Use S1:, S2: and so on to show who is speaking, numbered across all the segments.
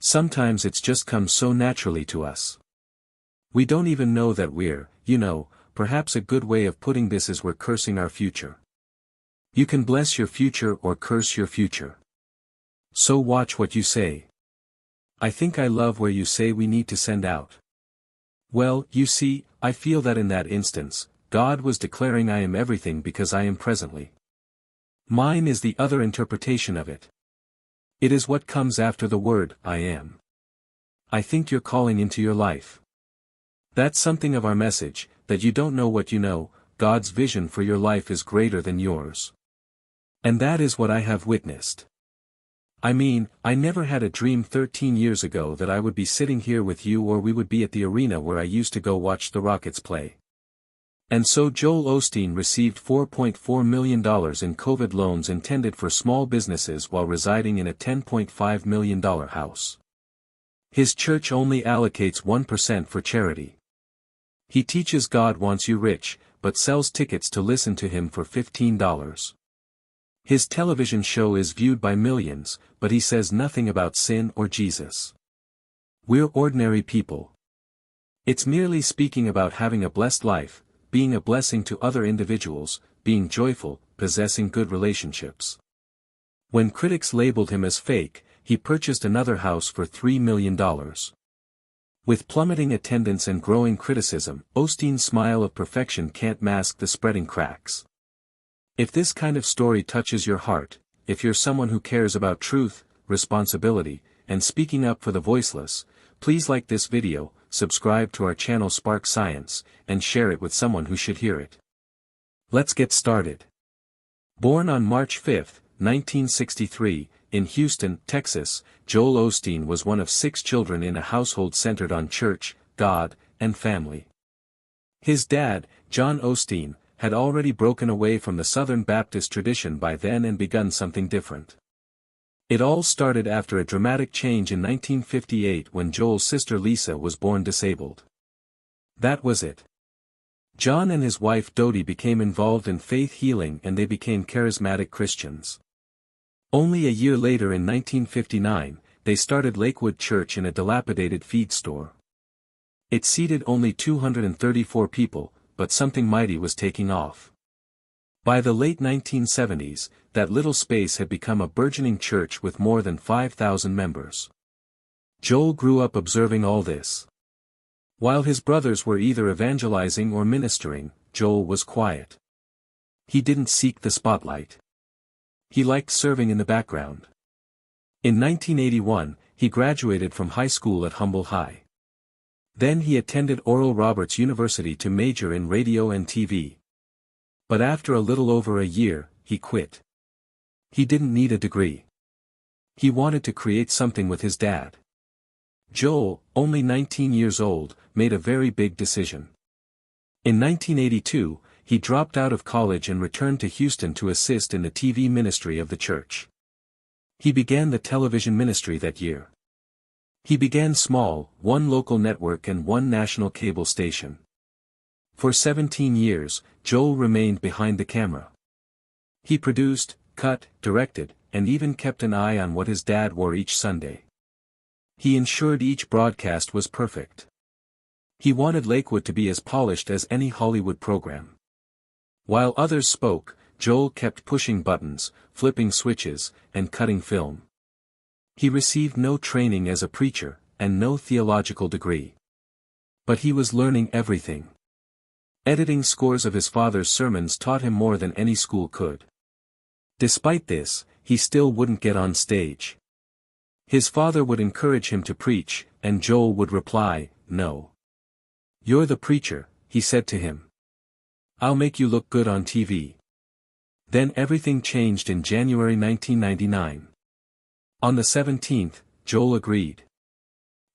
S1: Sometimes it's just come so naturally to us. We don't even know that we're, perhaps a good way of putting this is we're cursing our future. You can bless your future or curse your future. So watch what you say. I think I love where you say we need to send out. Well, you see, I feel that in that instance, God was declaring I am everything because I am presently. Mine is the other interpretation of it. It is what comes after the word, I am. I think you're calling into your life. That's something of our message, that you don't know what you know, God's vision for your life is greater than yours. And that is what I have witnessed. I mean, I never had a dream 13 years ago that I would be sitting here with you or we would be at the arena where I used to go watch the Rockets play. And so Joel Osteen received $4.4 million in COVID loans intended for small businesses while residing in a $10.5 million house. His church only allocates 1% for charity. He teaches God wants you rich, but sells tickets to listen to him for $15. His television show is viewed by millions, but he says nothing about sin or Jesus. We're ordinary people. It's merely speaking about having a blessed life, being a blessing to other individuals, being joyful, possessing good relationships. When critics labeled him as fake, he purchased another house for $3 million. With plummeting attendance and growing criticism, Osteen's smile of perfection can't mask the spreading cracks. If this kind of story touches your heart, if you're someone who cares about truth, responsibility, and speaking up for the voiceless, please like this video, subscribe to our channel Spark Science, and share it with someone who should hear it. Let's get started. Born on March 5, 1963, in Houston, Texas, Joel Osteen was one of 6 children in a household centered on church, God, and family. His dad, John Osteen, had already broken away from the Southern Baptist tradition by then and begun something different. It all started after a dramatic change in 1958 when Joel's sister Lisa was born disabled. That was it. John and his wife Dodie became involved in faith healing and they became charismatic Christians. Only a year later in 1959, they started Lakewood Church in a dilapidated feed store. It seated only 234 people, but something mighty was taking off. By the late 1970s, that little space had become a burgeoning church with more than 5,000 members. Joel grew up observing all this. While his brothers were either evangelizing or ministering, Joel was quiet. He didn't seek the spotlight. He liked serving in the background. In 1981, he graduated from high school at Humble High. Then he attended Oral Roberts University to major in radio and TV. But after a little over a year, he quit. He didn't need a degree. He wanted to create something with his dad. Joel, only 19 years old, made a very big decision. In 1982, he dropped out of college and returned to Houston to assist in the TV ministry of the church. He began the television ministry that year. He began small, 1 local network and 1 national cable station. For 17 years, Joel remained behind the camera. He produced, cut, directed, and even kept an eye on what his dad wore each Sunday. He ensured each broadcast was perfect. He wanted Lakewood to be as polished as any Hollywood program. While others spoke, Joel kept pushing buttons, flipping switches, and cutting film. He received no training as a preacher, and no theological degree. But he was learning everything. Editing scores of his father's sermons taught him more than any school could. Despite this, he still wouldn't get on stage. His father would encourage him to preach, and Joel would reply, "No. You're the preacher," he said to him. "I'll make you look good on TV." Then everything changed in January 1999. On the 17th, Joel agreed.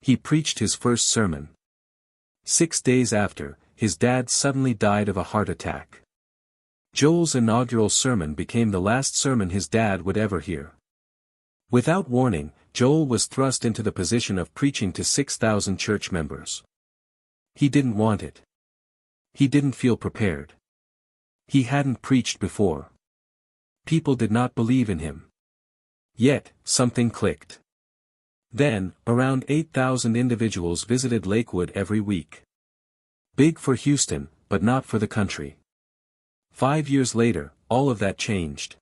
S1: He preached his first sermon. 6 days after, his dad suddenly died of a heart attack. Joel's inaugural sermon became the last sermon his dad would ever hear. Without warning, Joel was thrust into the position of preaching to 6,000 church members. He didn't want it. He didn't feel prepared. He hadn't preached before. People did not believe in him. Yet, something clicked. Then, around 8,000 individuals visited Lakewood every week. Big for Houston, but not for the country. 5 years later, all of that changed.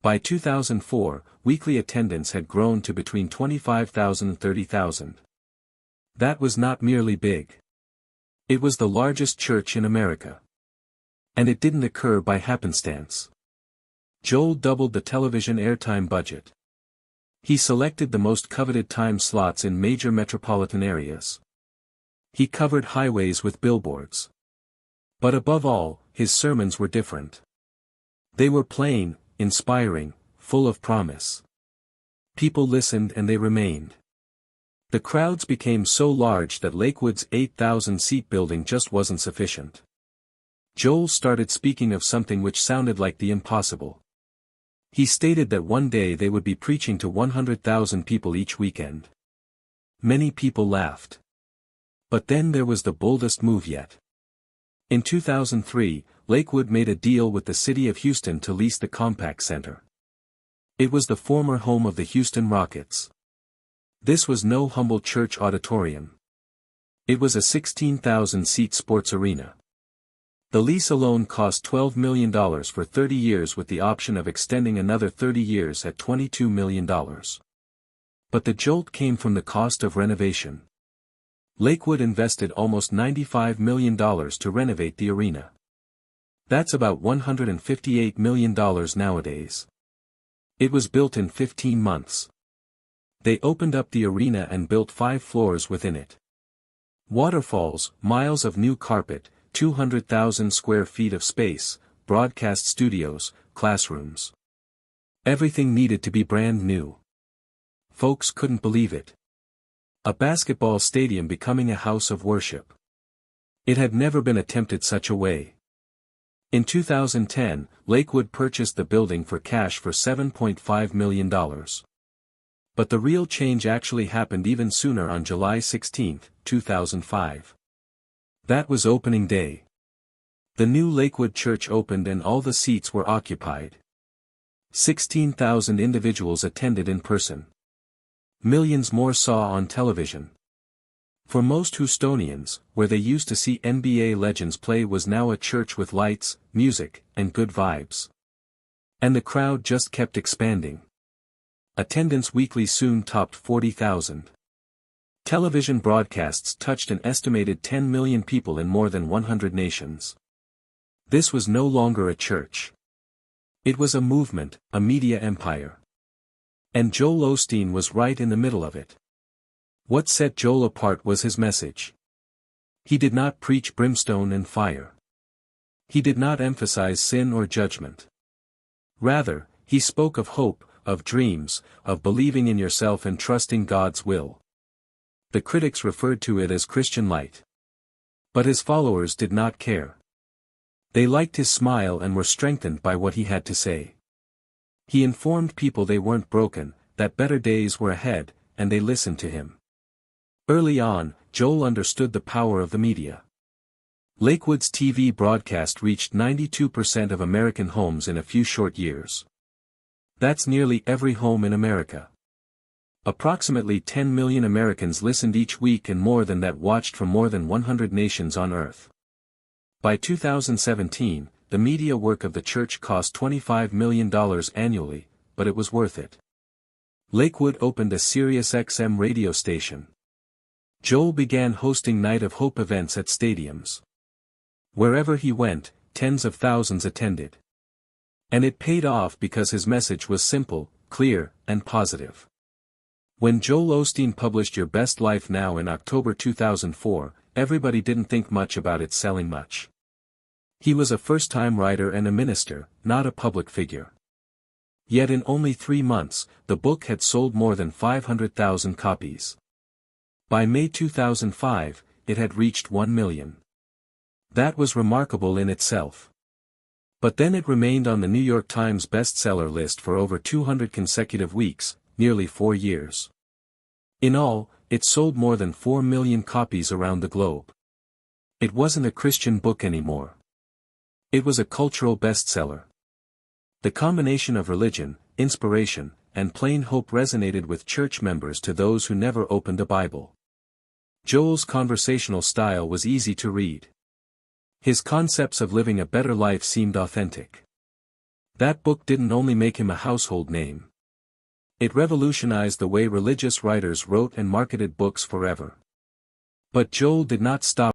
S1: By 2004, weekly attendance had grown to between 25,000 and 30,000. That was not merely big. It was the largest church in America. And it didn't occur by happenstance. Joel doubled the television airtime budget. He selected the most coveted time slots in major metropolitan areas. He covered highways with billboards. But above all, his sermons were different. They were plain, inspiring, full of promise. People listened and they remained. The crowds became so large that Lakewood's 8,000-seat building just wasn't sufficient. Joel started speaking of something which sounded like the impossible. He stated that one day they would be preaching to 100,000 people each weekend. Many people laughed. But then there was the boldest move yet. In 2003, Lakewood made a deal with the city of Houston to lease the Compaq Center. It was the former home of the Houston Rockets. This was no humble church auditorium. It was a 16,000-seat sports arena. The lease alone cost $12 million for 30 years with the option of extending another 30 years at $22 million. But the jolt came from the cost of renovation. Lakewood invested almost $95 million to renovate the arena. That's about $158 million nowadays. It was built in 15 months. They opened up the arena and built 5 floors within it. Waterfalls, miles of new carpet, 200,000 square feet of space, broadcast studios, classrooms. Everything needed to be brand new. Folks couldn't believe it. A basketball stadium becoming a house of worship. It had never been attempted such a way. In 2010, Lakewood purchased the building for cash for $7.5 million. But the real change actually happened even sooner on July 16, 2005. That was opening day. The new Lakewood Church opened and all the seats were occupied. 16,000 individuals attended in person. Millions more saw on television. For most Houstonians, where they used to see NBA legends play was now a church with lights, music, and good vibes. And the crowd just kept expanding. Attendance weekly soon topped 40,000. Television broadcasts touched an estimated 10 million people in more than 100 nations. This was no longer a church. It was a movement, a media empire. And Joel Osteen was right in the middle of it. What set Joel apart was his message. He did not preach brimstone and fire. He did not emphasize sin or judgment. Rather, he spoke of hope, of dreams, of believing in yourself and trusting God's will. The critics referred to it as Christian light. But his followers did not care. They liked his smile and were strengthened by what he had to say. He informed people they weren't broken, that better days were ahead, and they listened to him. Early on, Joel understood the power of the media. Lakewood's TV broadcast reached 92% of American homes in a few short years. That's nearly every home in America. Approximately 10 million Americans listened each week and more than that watched from more than 100 nations on Earth. By 2017, the media work of the church cost $25 million annually, but it was worth it. Lakewood opened a Sirius XM radio station. Joel began hosting Night of Hope events at stadiums. Wherever he went, tens of thousands attended. And it paid off because his message was simple, clear, and positive. When Joel Osteen published Your Best Life Now in October 2004, everybody didn't think much about it selling much. He was a first-time writer and a minister, not a public figure. Yet in only 3 months, the book had sold more than 500,000 copies. By May 2005, it had reached 1 million. That was remarkable in itself. But then it remained on the New York Times bestseller list for over 200 consecutive weeks, nearly 4 years. In all, it sold more than 4 million copies around the globe. It wasn't a Christian book anymore. It was a cultural bestseller. The combination of religion, inspiration, and plain hope resonated with church members to those who never opened a Bible. Joel's conversational style was easy to read. His concepts of living a better life seemed authentic. That book didn't only make him a household name. It revolutionized the way religious writers wrote and marketed books forever. But Joel did not stop